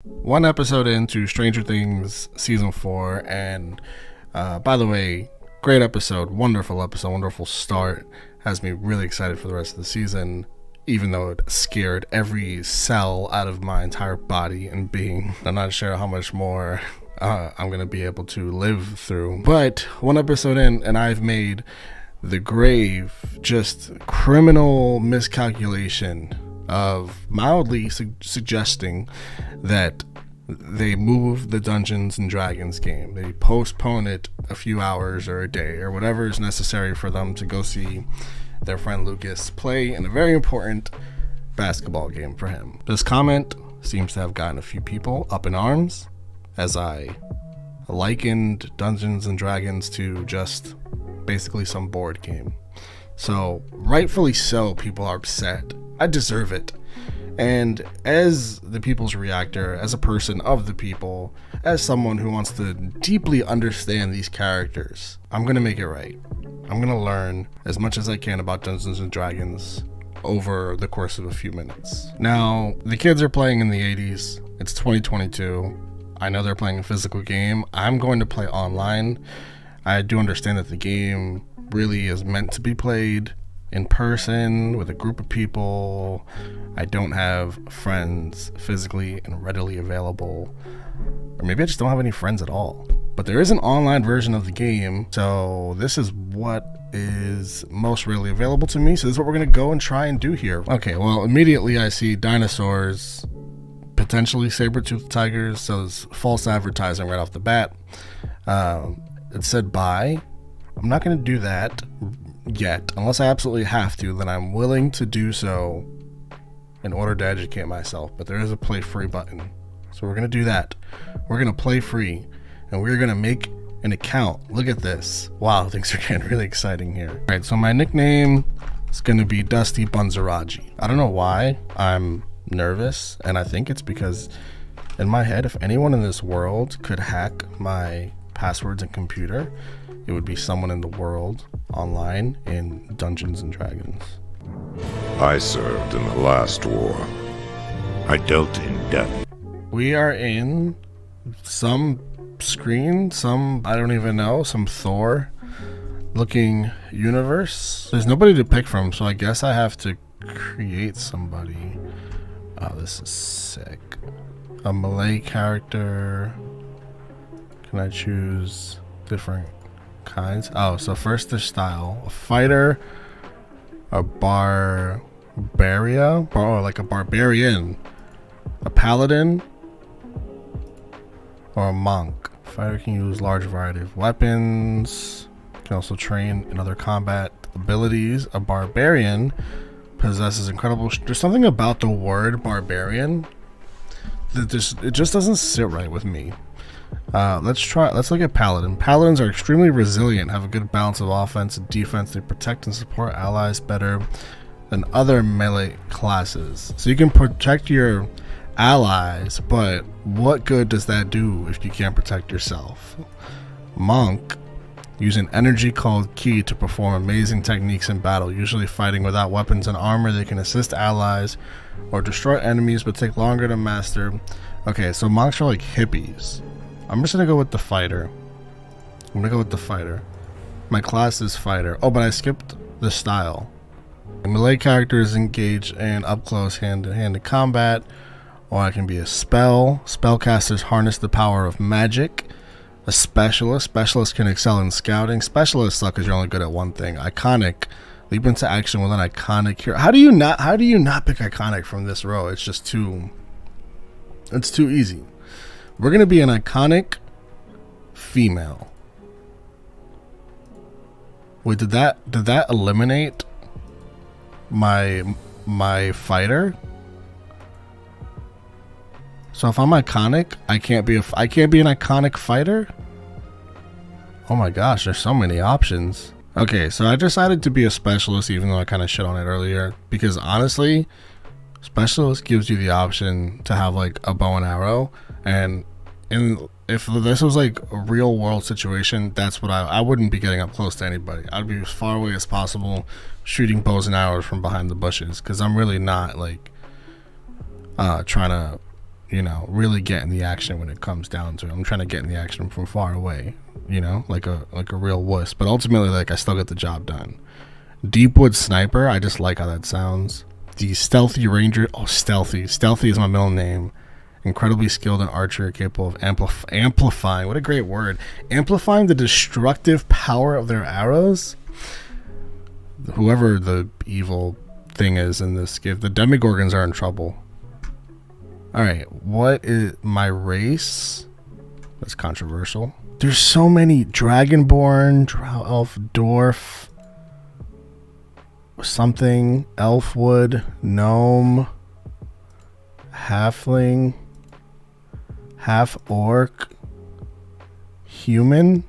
one episode into Stranger Things season 4, and by the way, great episode, wonderful start. Has me really excited for the rest of the season, even though it scared every cell out of my entire body and being. I'm not sure how much more I'm gonna be able to live through. But one episode in, and I've made the grave, just criminal miscalculation of mildly suggesting that they move the Dungeons and Dragons game. They postpone it a few hours or a day or whatever is necessary for them to go see their friend Lucas play in a very important basketball game for him. This comment seems to have gotten a few people up in arms, as I likened Dungeons and Dragons to just basically some board game. So rightfully so, people are upset. I deserve it. And as the people's reactor, as a person of the people, as someone who wants to deeply understand these characters, I'm gonna make it right. I'm gonna learn as much as I can about Dungeons and Dragons over the course of a few minutes. Now, the kids are playing in the 80s. It's 2022. I know they're playing a physical game. I'm going to play online. I do understand that the game really is meant to be played in person with a group of people. I don't have friends physically and readily available, or maybe I just don't have any friends at all. But there is an online version of the game, so this is what is most readily available to me. So this is what we're gonna go and try and do here. Okay, well, immediately I see dinosaurs, potentially saber-toothed tigers, so it's false advertising right off the bat. It said buy. I'm not gonna do that yet, unless I absolutely have to. Then I'm willing to do so in order to educate myself. But there is a play free button, so we're gonna do that. We're gonna play free, and we're gonna make an account. Look at this. Wow, things are getting really exciting here. All right, so my nickname is gonna be Dusty Bunzeraggi. I don't know why I'm nervous, and I think it's because in my head, if anyone in this world could hack my passwords and computer, it would be someone in the world online in Dungeons and Dragons. I served in the last war. I dealt in death. We are in some screen, I don't even know, some Thor looking universe. There's nobody to pick from, so I guess I have to create somebody. Oh, this is sick. A melee character. Can I choose different kinds? Oh, so first the style. A fighter, a like a barbarian, a paladin, or a monk. Fighter can use large variety of weapons, can also train in other combat abilities. A barbarian possesses incredible there's something about the word barbarian that it just doesn't sit right with me. Let's look at paladin. Paladins are extremely resilient, have a good balance of offense and defense. They protect and support allies better than other melee classes. So you can protect your allies, but what good does that do if you can't protect yourself? Monk use an energy called ki to perform amazing techniques in battle, usually fighting without weapons and armor. They can assist allies or destroy enemies, but take longer to master. Okay, so monks are like hippies. I'm just gonna go with the fighter. My class is fighter. Oh, but I skipped the style. A melee character is engaged in up close hand-to-hand combat, or I can be a spell. Spellcasters harness the power of magic. A specialist. Specialists can excel in scouting. Specialists suck because you're only good at one thing. Iconic. Leap into action with an iconic hero. How do you not pick iconic from this row? It's just too easy. We're gonna be an iconic female. Wait, did that eliminate my fighter? So if I'm iconic, I can't be an iconic fighter? Oh my gosh, there's so many options. Okay, so I decided to be a specialist, even though I kind of shit on it earlier, because honestly, specialist gives you the option to have like a bow and arrow, and if this was like a real world situation, that's what I wouldn't be getting up close to anybody. I'd be as far away as possible, shooting bows and arrows from behind the bushes, because I'm really not like trying to you know, really get in the action when it comes down to it. I'm trying to get in the action from far away, you know, like a real wuss. But ultimately, like, I still get the job done. Deepwood Sniper, I just like how that sounds. The Stealthy Ranger, oh, Stealthy is my middle name. Incredibly skilled in archery, capable of amplifying, what a great word, amplifying the destructive power of their arrows. Whoever the evil thing is in this gift, the Demigorgons are in trouble. Alright, what is my race? That's controversial. There's so many. Dragonborn, Drow Elf, Dwarf, something, Elfwood, Gnome, Halfling, Half Orc, Human.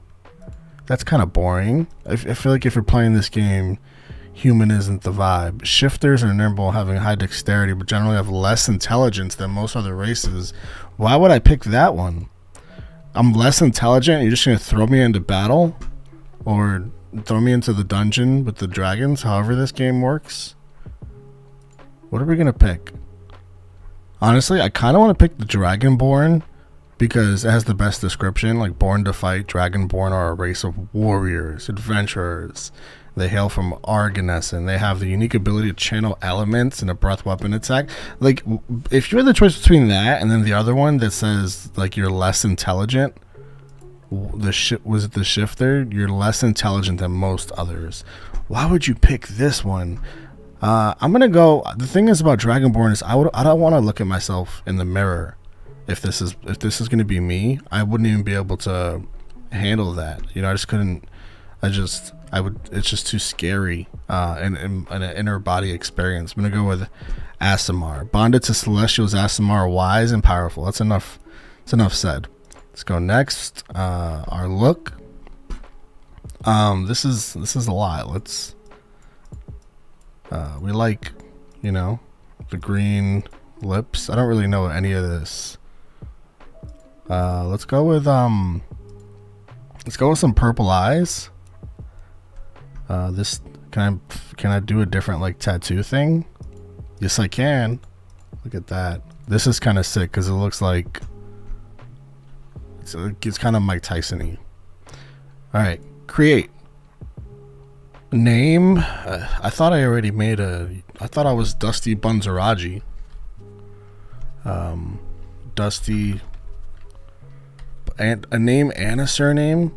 That's kind of boring. I feel like if you're playing this game, human isn't the vibe. Shifters are nimble, having high dexterity, but generally have less intelligence than most other races. Why would I pick that one? I'm less intelligent. You're just gonna throw me into battle, or throw me into the dungeon with the dragons? However this game works. What are we gonna pick? Honestly, I kind of want to pick the Dragonborn because it has the best description, like born to fight. Dragonborn are a race of warriors, adventurers. They hail from Argonesson. They have the unique ability to channel elements in a breath weapon attack. Like, if you had the choice between that and then the other one that says, like, you're less intelligent, the shifter, you're less intelligent than most others. Why would you pick this one? I'm gonna go. The thing is about Dragonborn is I don't want to look at myself in the mirror. If this is gonna be me, I wouldn't even be able to handle that. You know, I just couldn't. It's just too scary. In an inner body experience. I'm gonna go with Aasimar. Bonded to Celestials, Aasimar, wise and powerful. That's enough. That's enough said. Let's go next. Our look. This is a lot. Let's. We like, you know, the green lips. I don't really know any of this. Let's go with some purple eyes. This can I do a different like tattoo thing? Yes, I can. Look at that. This is kind of sick because it looks like it's kind of Mike Tyson-y. All right, create. Name. I thought I already made I thought I was Dusty Bunzeraggi. Dusty. And a name and a surname.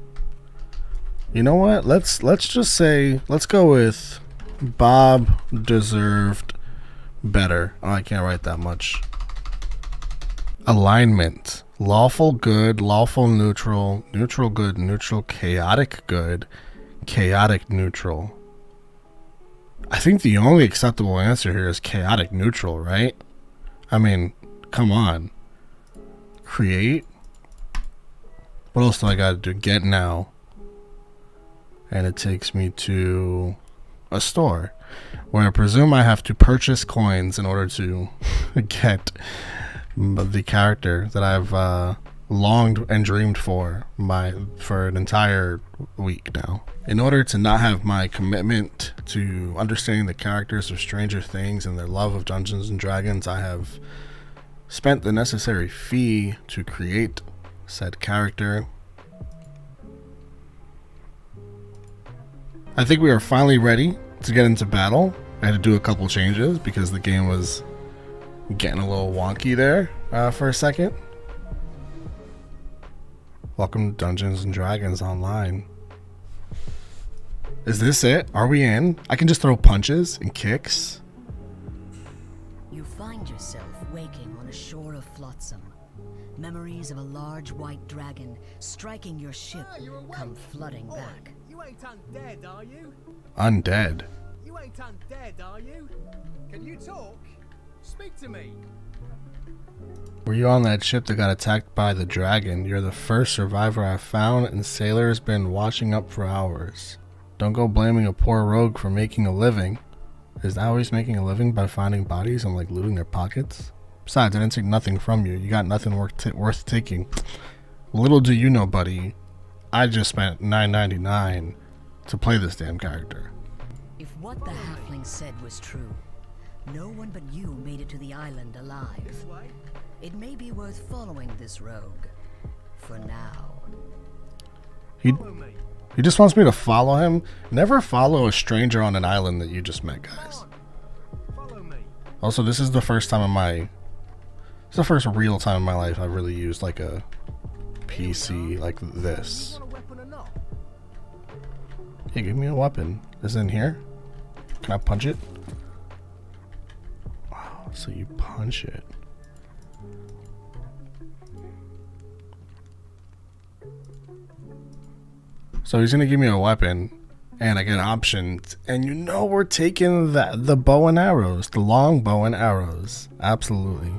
You know what? Let's just say, let's go with Bob deserved better. Oh, I can't write that much. Alignment. Lawful good, lawful neutral, neutral good, neutral chaotic good, chaotic neutral. I think the only acceptable answer here is chaotic neutral, right? I mean, come on. Create. What else do I gotta do? Get now. And it takes me to a store where I presume I have to purchase coins in order to get the character that I've longed and dreamed for an entire week now. In order to not have my commitment to understanding the characters of Stranger Things and their love of Dungeons and Dragons, I have spent the necessary fee to create said character. I think we are finally ready to get into battle. I had to do a couple changes because the game was getting a little wonky there for a second. Welcome to Dungeons and Dragons Online. Is this it? Are we in? I can just throw punches and kicks. You find yourself waking on a shore of flotsam. Memories of a large white dragon striking your ship come flooding back. You ain't undead, are you? Undead? You ain't undead, are you? Can you talk? Speak to me. Were you on that ship that got attacked by the dragon? You're the first survivor I've found, and Sailor's been watching up for hours. Don't go blaming a poor rogue for making a living. Is that how he's making a living, by finding bodies and like looting their pockets? Besides, I didn't take nothing from you. You got nothing worth taking. Little do you know, buddy, I just spent $9.99 to play this damn character. If what the halfling said was true, no one but you made it to the island alive. This way. It may be worth following this rogue. For now. He just wants me to follow him. Never follow a stranger on an island that you just met, guys. Also, this is the first time in my... It's the first real time in my life I've really used like a PC like this. Hey, give me a weapon. Is it in here? Can I punch it? Wow, so you punch it. So he's gonna give me a weapon, and I get options, and you know we're taking the bow and arrows, the long bow and arrows. Absolutely.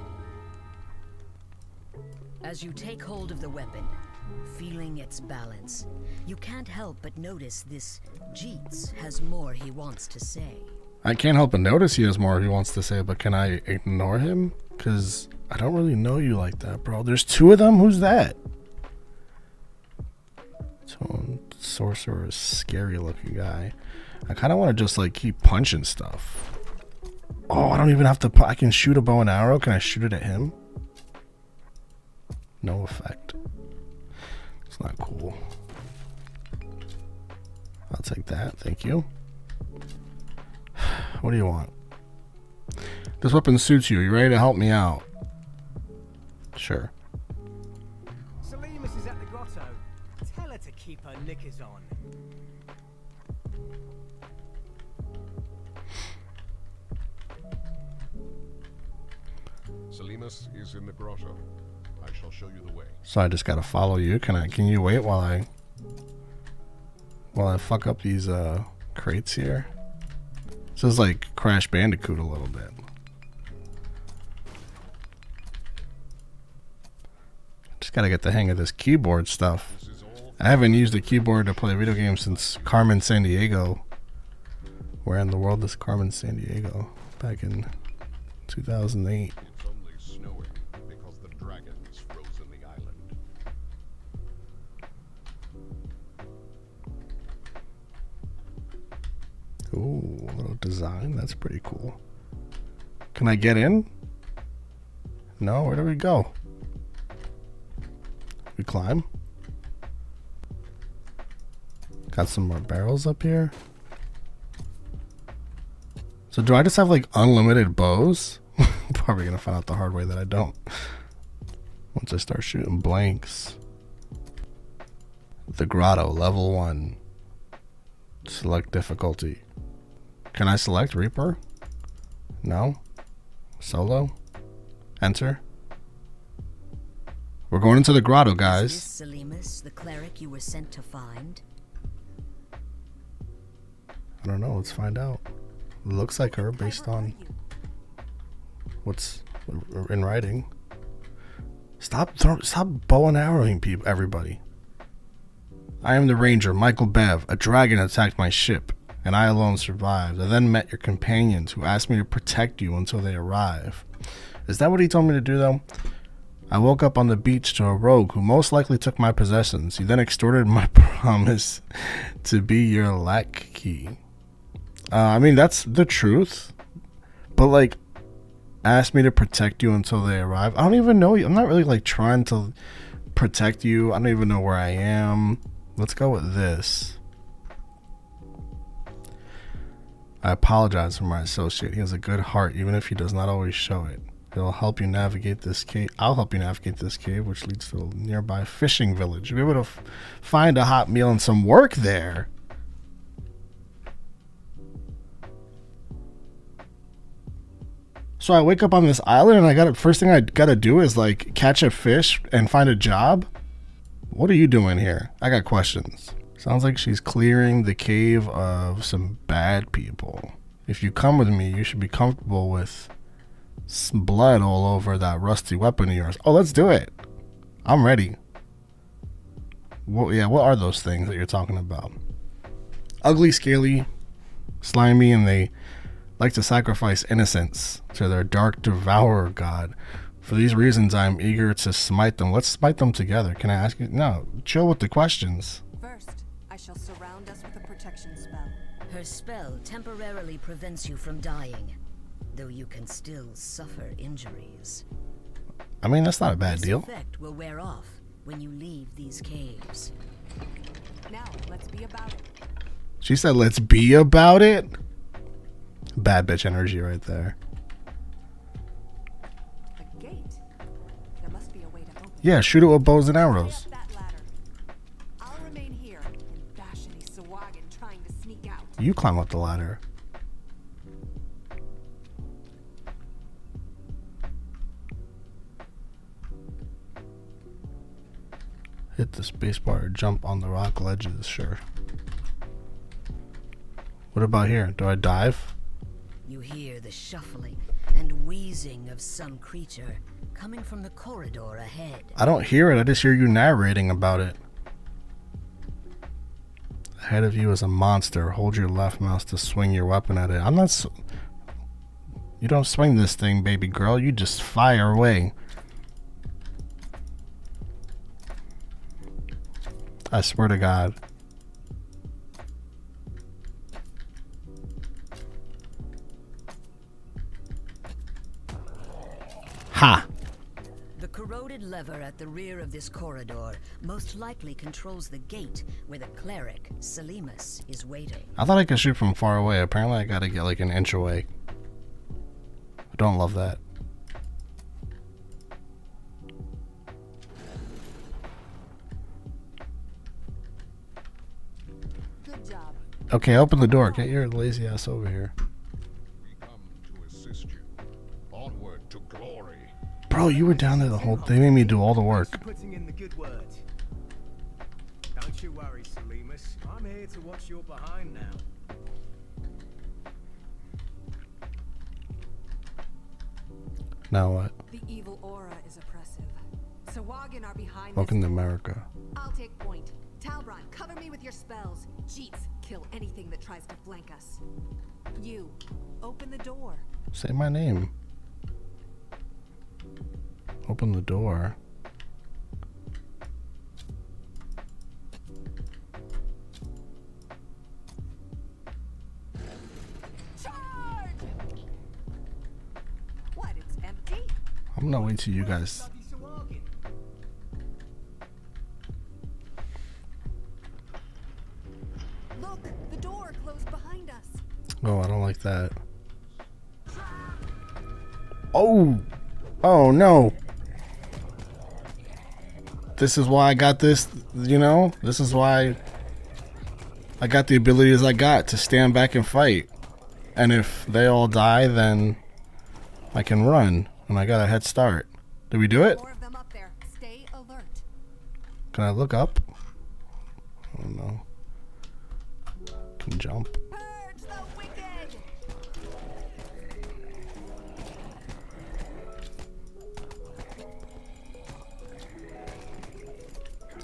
As you take hold of the weapon, feeling its balance, you can't help but notice this Jeets has more he wants to say. I can't help but notice he has more he wants to say, but can I ignore him? Because I don't really know you like that, bro. There's two of them? Who's that? Sorcerer, scary looking guy. I kind of want to just like keep punching stuff. Oh, I don't even have to. I can shoot a bow and arrow. Can I shoot it at him? No effect. It's not cool. I'll take that. Thank you. What do you want? This weapon suits you. You ready to help me out? Sure. Salimus is at the grotto. Tell her to keep her knickers on. Salimus is in the grotto. I shall show you the way. So I just gotta follow you. Can you wait while I fuck up these crates here? This is like Crash Bandicoot a little bit. Just gotta get the hang of this keyboard stuff. I haven't used a keyboard to play video games since Carmen Sandiego. Where in the world is Carmen Sandiego? Back in 2008. It's only snowing because the dragon's frozen the island. Ooh, a little design. That's pretty cool. Can I get in? No, where do we go? We climb. Got some more barrels up here. So do I just have like unlimited bows? Probably gonna find out the hard way that I don't. Once I start shooting blanks. The grotto, level 1. Select difficulty. Can I select Reaper? No? Solo? Enter? We're going into the grotto, guys. Is this Salimus, the cleric you were sent to find? I don't know, let's find out. Looks like her based on what's in writing. Stop bow and arrowing people, everybody. I am the ranger, Michael.Bev. A dragon attacked my ship, and I alone survived. I then met your companions, who asked me to protect you until they arrive. Is that what he told me to do, though? I woke up on the beach to a rogue who most likely took my possessions. He then extorted my promise to be your lackey. I mean, that's the truth. But, like, asked me to protect you until they arrive. I don't even know you. I'm not really, like, trying to protect you. I don't even know where I am. Let's go with this. I apologize for my associate. He has a good heart, even if he does not always show it. He'll help you navigate this cave. I'll help you navigate this cave, which leads to a nearby fishing village. You'll be able to find a hot meal and some work there. So I wake up on this island and first thing I gotta do is like catch a fish and find a job? What are you doing here? I got questions. Sounds like she's clearing the cave of some bad people. If you come with me, you should be comfortable with some blood all over that rusty weapon of yours. Oh, let's do it. I'm ready. Well, yeah, what are those things that you're talking about? Ugly, scaly, slimy, and they like to sacrifice innocents to their dark devourer god. For these reasons, I am eager to smite them. Let's smite them together. Can I ask you? No, chill with the questions. First, I shall surround us with a protection spell. Her spell temporarily prevents you from dying, though you can still suffer injuries. I mean, that's not a bad This deal. effect will wear off when you leave these caves. Now, let's be about it. She said, let's be about it. Bad bitch energy right there. A gate? There must be a way to open it. Yeah, shoot it with bows and Hurry arrows. up that ladder. I'll remain here and bash any Sawagan trying to sneak out. You climb up the ladder. Hit the spacebar or jump on the rock ledges, sure. What about here? Do I dive? You hear the shuffling and wheezing of some creature coming from the corridor ahead. I don't hear it, I just hear you narrating about it. Ahead of you is a monster. Hold your left mouse to swing your weapon at it. I'm not... You don't swing this thing, baby girl. You just fire away. I swear to God. Ha! The corroded lever at the rear of this corridor most likely controls the gate where the cleric, Selimus, is waiting. I thought I could shoot from far away. Apparently I gotta get like an inch away. I don't love that. Good job. Okay, open the door. Get your lazy ass over here. We come to assist you. Onward to glory. Bro, you were down there the whole... They made me do all the work. Thanks for putting in the good word. Don't you worry, Selimus. I'm here to watch your behind now. Now what? The evil aura is oppressive. Sawagan are behind Welcome this to door. America. I'll take point. Talbron, cover me with your spells. Jeets, kill anything that tries to flank us. You, open the door. Say my name. Open the door. Charge! What, it's empty? I'm gonna wait till you guys... Bloody Sawagan. Look, the door closed behind us. Oh, I don't like that. Oh! Oh, no! This is why I got this, you know? This is why I got the abilities I got to stand back and fight. And if they all die, then I can run. And I got a head start. Did we do it? More of them up there. Stay alert. Can I look up? I don't know. Can jump. Purge the wicked!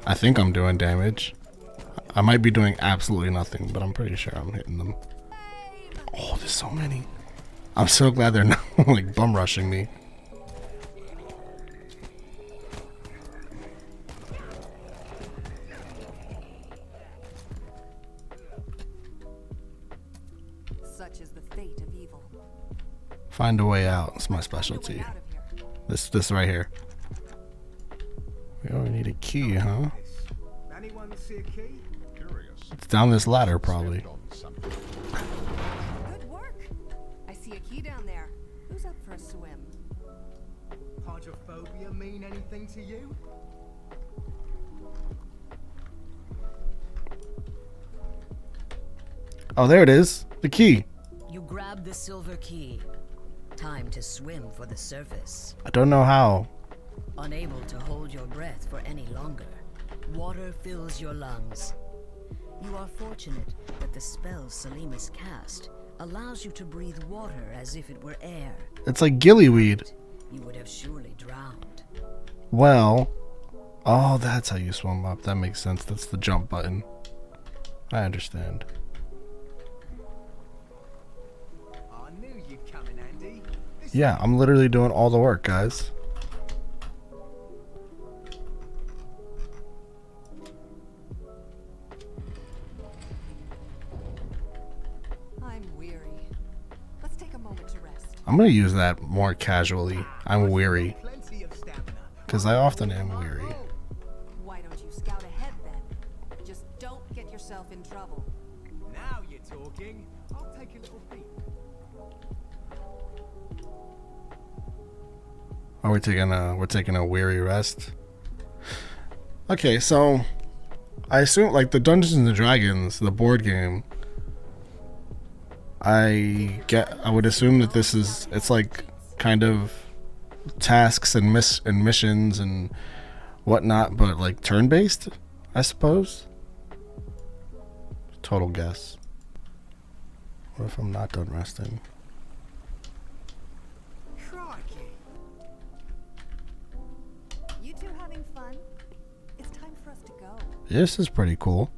I think I'm doing damage. I might be doing absolutely nothing, but I'm pretty sure I'm hitting them. Oh, there's so many. I'm so glad they're not like bum rushing me. Such is the fate of evil. Find a way out. It's my Find a way specialty. out of here. This right here. We only need a key, huh? Anyone see a key? Curious. It's down this ladder, probably. Stepped on something. Good work. I see a key down there. Who's up for a swim? Hydrophobia mean anything to you? Oh, there it is. The key. You grab the silver key. Time to swim for the surface. I don't know how. Unable to hold your breath for any longer, water fills your lungs. You are fortunate that the spell Selimus cast allows you to breathe water as if it were air. It's like gillyweed. You would have surely drowned. Well, oh, that's how you swim up. That makes sense. That's the jump button. I understand. I knew you'd come in handy. This Yeah, I'm literally doing all the work, guys. I'm weary. Let's take a moment to rest. I'm gonna use that more casually. I'm weary. plenty of stamina. because I often am weary. Why don't you scout ahead then? Just don't get yourself in trouble. Now you're talking. I'll take a little peek. Are we taking we're taking a weary rest? Okay, so I assume like the Dungeons and Dragons, the board game. I would assume that it's like kind of tasks and missions and whatnot, but like turn-based, I suppose. Total guess. What if I'm not done resting? Crikey. You two having fun? It's time for us to go. This is pretty cool.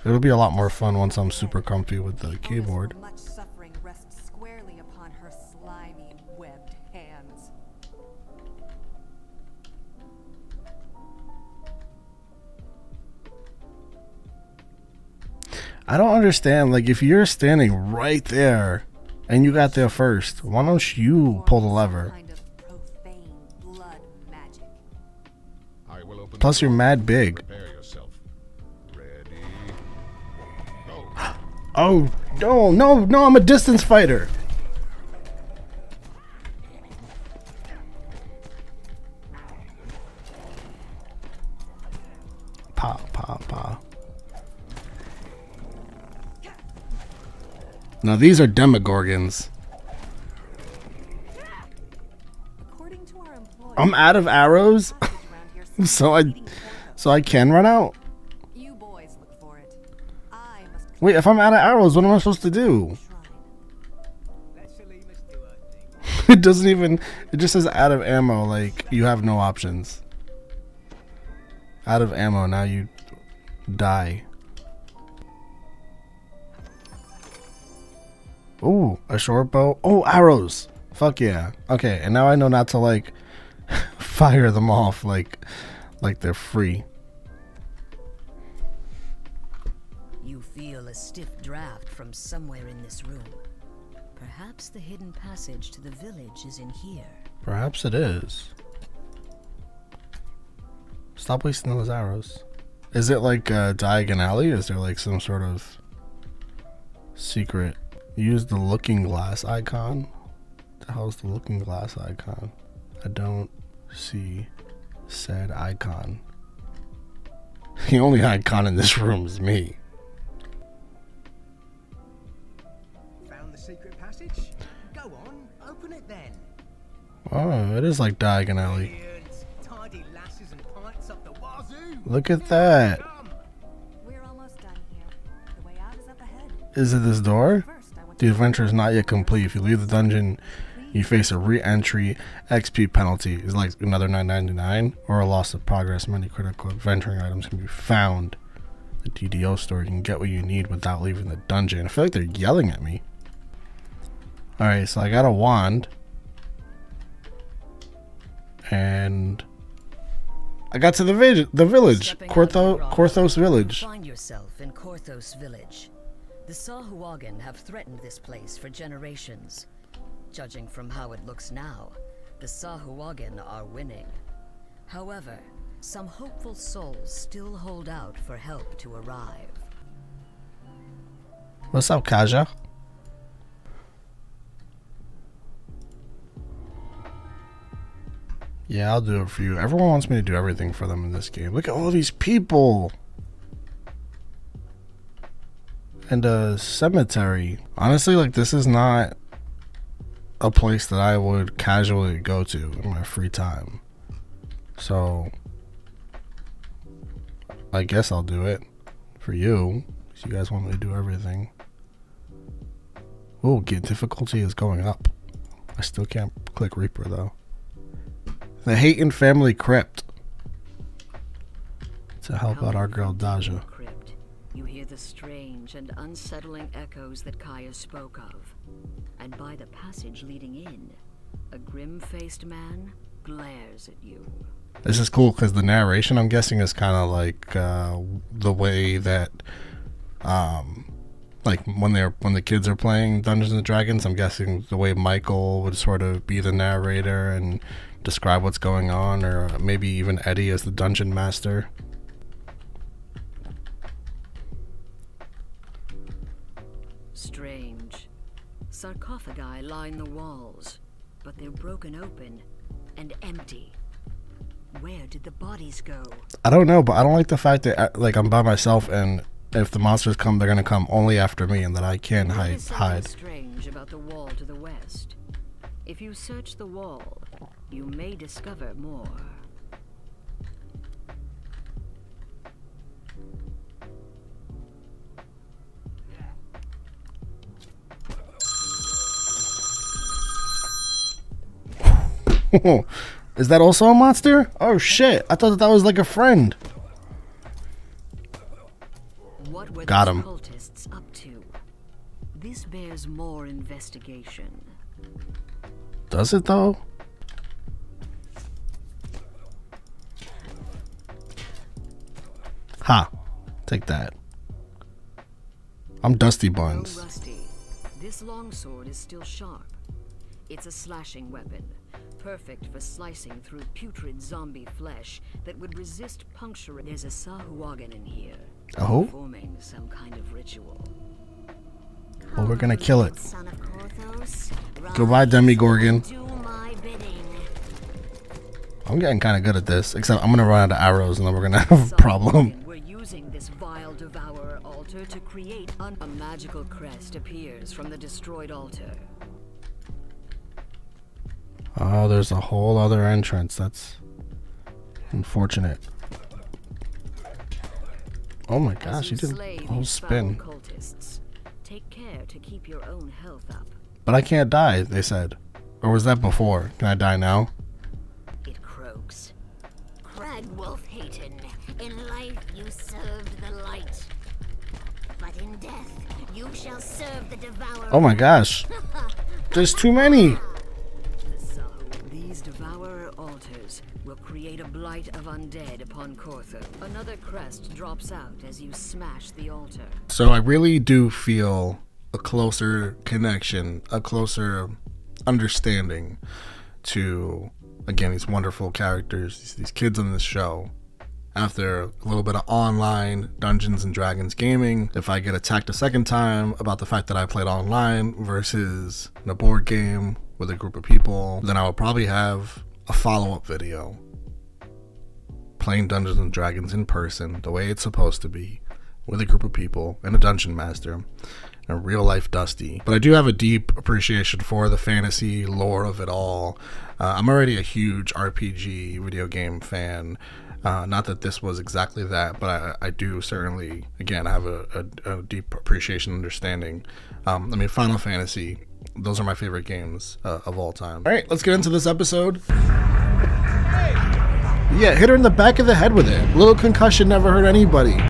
It'll be a lot more fun once I'm super comfy with the keyboard. Much suffering rests squarely upon her slimy, webbed hands. I don't understand, like if you're standing right there and you got there first, why don't you pull the lever? Kind of profane blood magic. I will open Plus the you're door. mad big. Prepare yourself. Ready? Go. Oh, no, I'm a distance fighter. Pa. Now these are demogorgons. According to our employees, I'm out of arrows, passage around here seems so to be leading so I can run out. toward- You boys look for it. I must Wait, if I'm out of arrows, what am I supposed to do? shrine. Let Selimus do her thing. It doesn't even, it just says out of ammo, like you have no options. Out of ammo, now you die. Ooh, a short bow. Oh, arrows. Fuck yeah. Okay, and now I know not to like fire them off like they're free. You feel a stiff draft from somewhere in this room. Perhaps the hidden passage to the village is in here. Perhaps it is. Stop wasting those arrows. Is it like a Diagon Alley? Is there like some sort of secret? Use the looking glass icon. What the hell is the looking glass icon? I don't see said icon. The only icon in this room is me. Found the secret passage? Go on, open it then. Oh, it is like Diagon Alley. Brilliant. Tidy lasses and pints up the wazoo. Look at that. Come. We're almost done here. The way out is up ahead. Is it this door? First, I want The adventure is not yet complete. If you leave the dungeon, you face a re-entry XP penalty. It's like another $9.99 or a loss of progress. Many critical adventuring items can be found. The DDO store, you can get what you need without leaving the dungeon. I feel like they're yelling at me. Alright, so I got a wand. And I got to the village. Stepping out of the rock, Korthos you village. find yourself in Korthos village. The Sahuagin have threatened this place for generations. Judging from how it looks now, the Sahuagin are winning. However, some hopeful souls still hold out for help to arrive. What's up, Kaja? Yeah, I'll do it for you. Everyone wants me to do everything for them in this game. Look at all these people. And a cemetery. Honestly, like, this is not a place that I would casually go to in my free time. So, I guess I'll do it for you. Because you guys want me to do everything. Oh, difficulty is going up. I still can't click Reaper, though. The Hayton family crypt. To help out our girl Daja. Crypt, you hear the strange and unsettling echoes that Kaya spoke of. And by the passage leading in, a grim-faced man glares at you. This is cool because the narration, I'm guessing, is kind of like the way that like when the kids are playing Dungeons and Dragons, I'm guessing the way Michael would sort of be the narrator and describe what's going on, or maybe even Eddie as the dungeon master. Strange. Sarcophagi line the walls, but they're broken open and empty. Where did the bodies go? I don't know, but I don't like the fact that like I'm by myself, and if the monsters come, they're gonna come only after me, and that I can't hide. Strange about the wall to the west. If you search the wall, you may discover more. Is that also a monster? Oh shit, I thought that was like a friend. What were Got those him. cultists up to? This bears more investigation. Does it though? Ha. Take that. I'm Dusty Buns. Oh, Rusty, this longsword is still sharp. It's a slashing weapon, perfect for slicing through putrid zombie flesh that would resist puncturing. There's a Sahuagin in here, Oh? performing some kind of ritual. Well, we're gonna kill it. Son of Korthos, Goodbye, Demigorgon. do my bidding. I'm getting kind of good at this, except I'm gonna run out of arrows and then we're gonna have a problem. Sahuagin, we're using this vile devourer altar to create a magical crest appears from the destroyed altar. Oh, there's a whole other entrance. That's unfortunate. Oh my gosh, he did a whole spin. Cultists, take care to keep your own health up. But I can't die, they said. Or was that before? Can I die now? It croaks. Crag Wolf Hayton, in life you served the light, but in death you shall serve the devourer. Oh my gosh. There's too many. These devourer altars will create a blight of undead upon Korthos. Another crest drops out as you smash the altar. So I really do feel a closer connection, a closer understanding to, again, these wonderful characters, these kids on this show. After a little bit of online Dungeons and Dragons gaming, if I get attacked a second time about the fact that I played online versus in a board game with a group of people, then I will probably have a follow-up video playing Dungeons and Dragons in person, the way it's supposed to be, with a group of people and a dungeon master, and a real-life Dusty. But I do have a deep appreciation for the fantasy lore of it all. I'm already a huge RPG video game fan. Not that this was exactly that, but I do certainly, again, have a deep appreciation and understanding. I mean, Final Fantasy, those are my favorite games of all time. All right, let's get into this episode. Yeah, hit her in the back of the head with it. Little concussion never hurt anybody.